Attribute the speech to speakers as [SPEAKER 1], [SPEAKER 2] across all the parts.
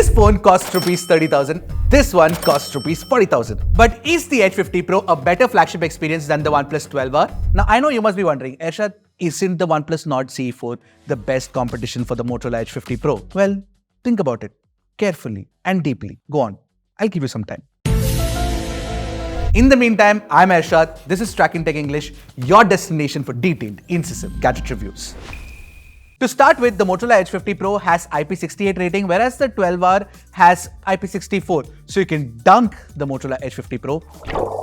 [SPEAKER 1] This phone costs rupees 30,000. This one costs rupees 40,000. But is the Edge 50 Pro a better flagship experience than the OnePlus 12R? Now, I know you must be wondering, Ershad, isn't the OnePlus Nord CE4 the best competition for the Motorola Edge 50 Pro? Well, think about it carefully and deeply. Go on. I'll give you some time. In the meantime, I'm Ershad. This is Tracking Tech English, your destination for detailed, incisive gadget reviews. To start with, the Motorola Edge 50 Pro has IP68 rating, whereas the 12R has IP64. So you can dunk the Motorola Edge 50 Pro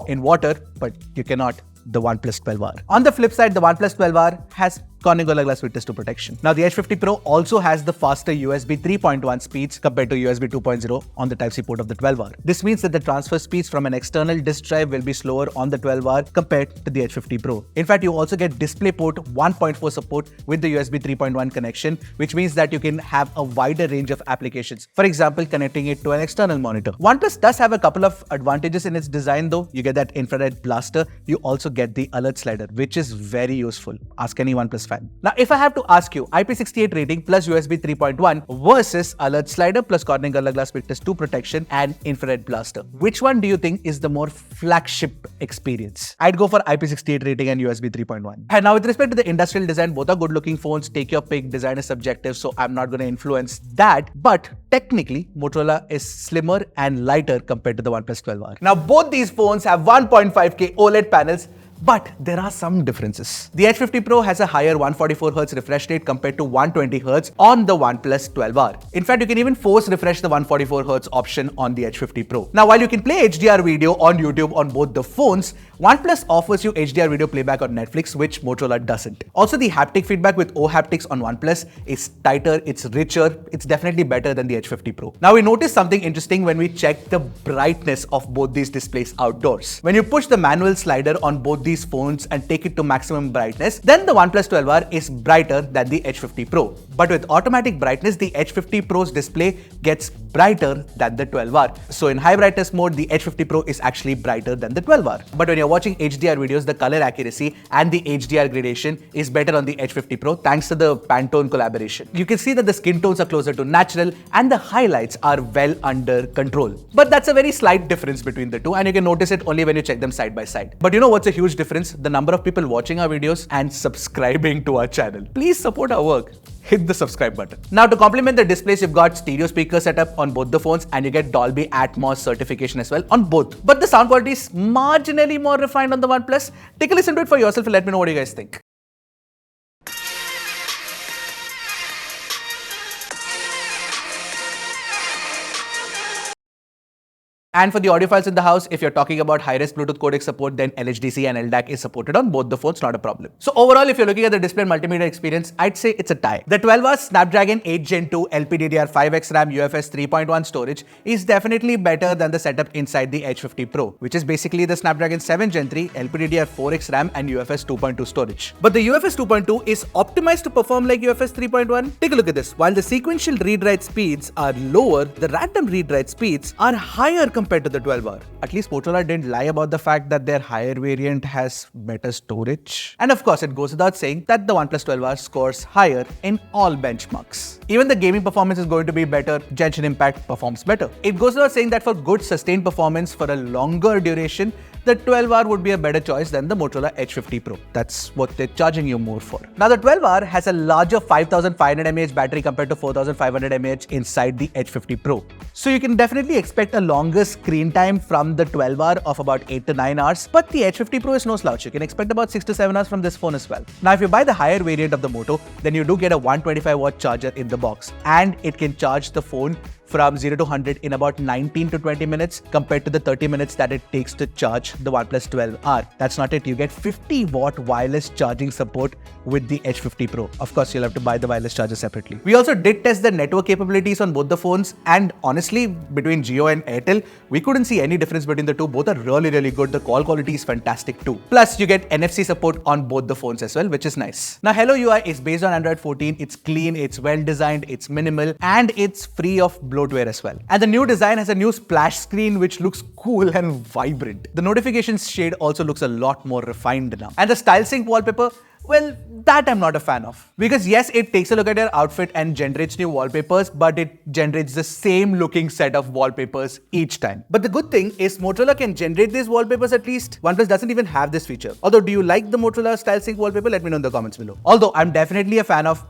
[SPEAKER 1] in water, but you cannot the OnePlus 12R. On the flip side, the OnePlus 12R has Corning Gorilla Glass Victus 2 protection. Now, the Edge 50 Pro also has the faster USB 3.1 speeds compared to USB 2.0 on the Type-C port of the 12R. This means that the transfer speeds from an external disk drive will be slower on the 12R compared to the Edge 50 Pro. In fact, you also get DisplayPort 1.4 support with the USB 3.1 connection, which means that you can have a wider range of applications. For example, connecting it to an external monitor. OnePlus does have a couple of advantages in its design though. You get that infrared blaster. You also get the alert slider, which is very useful. Ask any OnePlus fan. Now, if I have to ask you, IP68 rating plus USB 3.1 versus alert slider plus Corning Gorilla Glass Victus 2 protection and infrared blaster, which one do you think is the more flagship experience? I'd go for IP68 rating and USB 3.1. And now, with respect to the industrial design, both are good looking phones. Take your pick. Design is subjective, so I'm not going to influence that. But technically, Motorola is slimmer and lighter compared to the OnePlus 12R. Now, both these phones have 1.5K OLED panels, but there are some differences. The Edge 50 Pro has a higher 144Hz refresh rate compared to 120Hz on the OnePlus 12R. In fact, you can even force refresh the 144Hz option on the Edge 50 Pro. Now, while you can play HDR video on YouTube on both the phones, OnePlus offers you HDR video playback on Netflix, which Motorola doesn't. Also, the haptic feedback with OHaptics on OnePlus is tighter, it's richer, it's definitely better than the Edge 50 Pro. Now, we noticed something interesting when we checked the brightness of both these displays outdoors. When you push the manual slider on both these phones and take it to maximum brightness, then the OnePlus 12R is brighter than the Edge 50 Pro. But with automatic brightness, the Edge 50 Pro's display gets brighter than the 12R. So in high brightness mode, the Edge 50 Pro is actually brighter than the 12R. But when you're watching HDR videos, the color accuracy and the HDR gradation is better on the Edge 50 Pro thanks to the Pantone collaboration. You can see that the skin tones are closer to natural and the highlights are well under control. But that's a very slight difference between the two, and you can notice it only when you check them side by side. But you know what's a huge difference? The number of people watching our videos and subscribing to our channel. Please support our work. Hit the subscribe button. Now, to complement the displays, you've got stereo speaker setup on both the phones, and you get Dolby Atmos certification as well on both. But the sound quality is marginally more refined on the OnePlus. Take a listen to it for yourself and let me know what you guys think. And for the audiophiles in the house, if you're talking about high-res Bluetooth codec support, then LHDC and LDAC is supported on both the phones, not a problem. So overall, if you're looking at the display and multimedia experience, I'd say it's a tie. The 12R Snapdragon 8 Gen 2 LPDDR5X RAM UFS 3.1 storage is definitely better than the setup inside the Edge 50 Pro, which is basically the Snapdragon 7 Gen 3 LPDDR4X RAM and UFS 2.2 storage. But the UFS 2.2 is optimized to perform like UFS 3.1. Take a look at this. While the sequential read-write speeds are lower, the random read-write speeds are higher compared to the 12R. At least Motorola didn't lie about the fact that their higher variant has better storage. And of course, it goes without saying that the OnePlus 12R scores higher in all benchmarks. Even the gaming performance is going to be better. Genshin Impact performs better. It goes without saying that for good sustained performance for a longer duration, the 12R would be a better choice than the Motorola Edge 50 Pro. That's what they're charging you more for. Now, the 12R has a larger 5500 mAh battery compared to 4500 mAh inside the Edge 50 Pro. So you can definitely expect a longer screen time from the 12R of about 8 to 9 hours, but the Edge 50 Pro is no slouch. You can expect about 6 to 7 hours from this phone as well. Now, if you buy the higher variant of the Moto, then you do get a 125-watt charger in the box, and it can charge the phone from 0 to 100 in about 19 to 20 minutes compared to the 30 minutes that it takes to charge the OnePlus 12R. That's not it. You get 50-watt wireless charging support with the Edge 50 Pro. Of course, you'll have to buy the wireless charger separately. We also did test the network capabilities on both the phones, and honestly, between Jio and Airtel, we couldn't see any difference between the two. Both are really, really good. The call quality is fantastic too. Plus, you get NFC support on both the phones as well, which is nice. Now, Hello UI is based on Android 14. It's clean, it's well designed, it's minimal, and it's free of bloatware as well. And the new design has a new splash screen which looks cool and vibrant. The notifications shade also looks a lot more refined now. And the StyleSync wallpaper, Well, that I'm not a fan of. Because yes, it takes a look at your outfit and generates new wallpapers, but it generates the same looking set of wallpapers each time. But the good thing is Motorola can generate these wallpapers at least. OnePlus doesn't even have this feature. Although, do you like the Motorola Style Sync wallpaper? Let me know in the comments below. Although, I'm definitely a fan of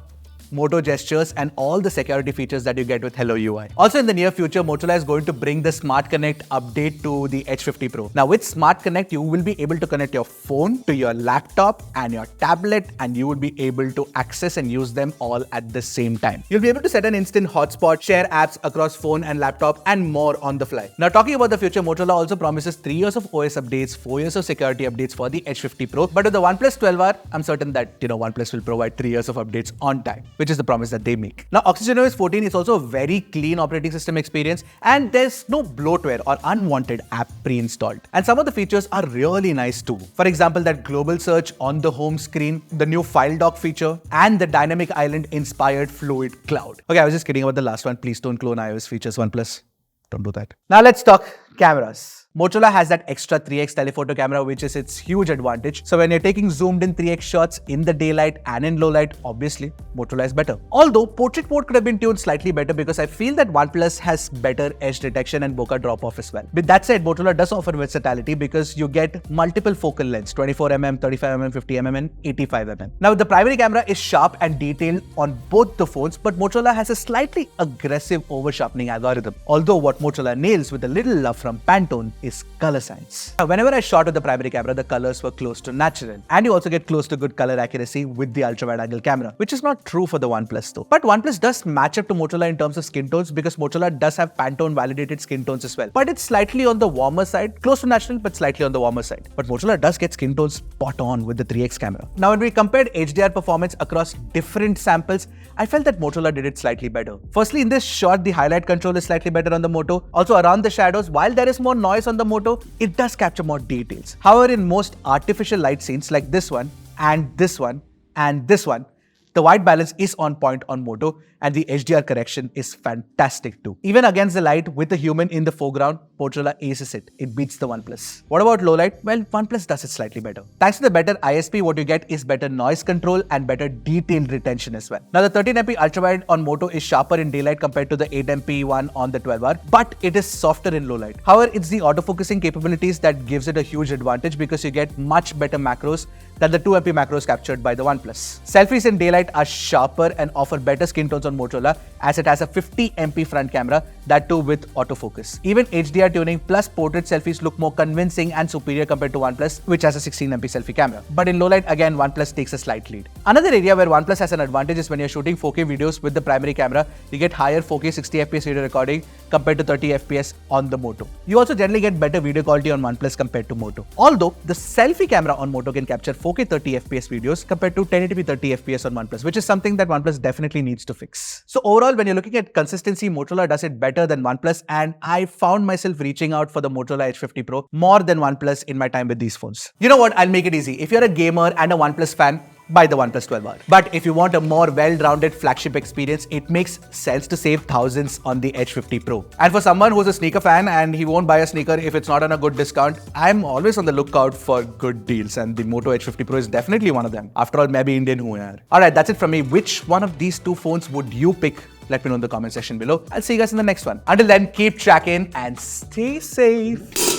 [SPEAKER 1] Moto gestures and all the security features that you get with Hello UI. Also in the near future, Motorola is going to bring the Smart Connect update to the Edge 50 Pro. Now with Smart Connect, you will be able to connect your phone to your laptop and your tablet, and you will be able to access and use them all at the same time. You'll be able to set an instant hotspot, share apps across phone and laptop, and more on the fly. Now talking about the future, Motorola also promises 3 years of OS updates, 4 years of security updates for the Edge 50 Pro. But with the OnePlus 12R, I'm certain that OnePlus will provide 3 years of updates on time, which is the promise that they make. Now, OxygenOS 14 is also a very clean operating system experience, and there's no bloatware or unwanted app pre-installed. And some of the features are really nice too. For example, that global search on the home screen, the new file dock feature, and the dynamic island inspired fluid cloud. Okay, I was just kidding about the last one. Please don't clone iOS features, OnePlus. Don't do that. Now let's talk cameras. Motorola has that extra 3x telephoto camera, which is its huge advantage. So when you're taking zoomed in 3x shots in the daylight and in low light, obviously Motorola is better. Although portrait mode could have been tuned slightly better, because I feel that OnePlus has better edge detection and bokeh drop off as well. With that said, Motorola does offer versatility because you get multiple focal lengths, 24mm, 35mm, 50mm and 85mm. Now the primary camera is sharp and detailed on both the phones, but Motorola has a slightly aggressive over sharpening algorithm. Although what Motorola nails with a little love from Pantone is color science. Now, whenever I shot with the primary camera, the colors were close to natural, and you also get close to good color accuracy with the ultra wide angle camera, which is not true for the OnePlus though. But OnePlus does match up to Motorola in terms of skin tones, because Motorola does have Pantone validated skin tones as well. But it's slightly on the warmer side, close to natural, but slightly on the warmer side. But Motorola does get skin tones spot on with the 3x camera. Now, when we compared HDR performance across different samples, I felt that Motorola did it slightly better. Firstly, in this shot, the highlight control is slightly better on the Moto. Also around the shadows, while there is more noise on the Moto, it does capture more details. However, in most artificial light scenes like this one and this one and this one, the white balance is on point on Moto, and the HDR correction is fantastic too. Even against the light with a human in the foreground, Motorola aces it. It beats the OnePlus. What about low light? Well, OnePlus does it slightly better. Thanks to the better ISP, what you get is better noise control and better detail retention as well. Now, the 13MP ultrawide on Moto is sharper in daylight compared to the 8MP one on the 12R, but it is softer in low light. However, it's the autofocusing capabilities that gives it a huge advantage, because you get much better macros than the 2MP macros captured by the OnePlus. Selfies in daylight are sharper and offer better skin tones on Motorola, as it has a 50MP front camera, that too with autofocus. Even HDR tuning plus portrait selfies look more convincing and superior compared to OnePlus, which has a 16MP selfie camera. But in low light, again, OnePlus takes a slight lead. Another area where OnePlus has an advantage is when you're shooting 4K videos with the primary camera, you get higher 4K 60fps video recording compared to 30fps on the Moto. You also generally get better video quality on OnePlus compared to Moto. Although the selfie camera on Moto can capture 4K 30fps videos compared to 1080p 30fps on OnePlus, which is something that OnePlus definitely needs to fix. So overall, when you're looking at consistency, Motorola does it better than OnePlus, and I found myself reaching out for the Motorola Edge 50 Pro more than OnePlus in my time with these phones. You know what? I'll make it easy. If you're a gamer and a OnePlus fan, buy the OnePlus 12R. But if you want a more well-rounded flagship experience, it makes sense to save thousands on the Edge 50 Pro. And for someone who's a sneaker fan and he won't buy a sneaker if it's not on a good discount, I'm always on the lookout for good deals, and the Moto Edge 50 Pro is definitely one of them. After all, maybe Indian hu yaar. Alright, that's it from me. Which one of these two phones would you pick? Let me know in the comment section below. I'll see you guys in the next one. Until then, keep tracking and stay safe.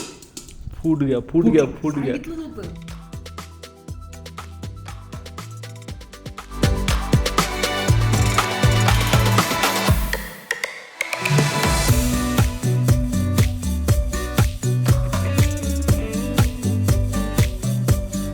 [SPEAKER 2] फूट गया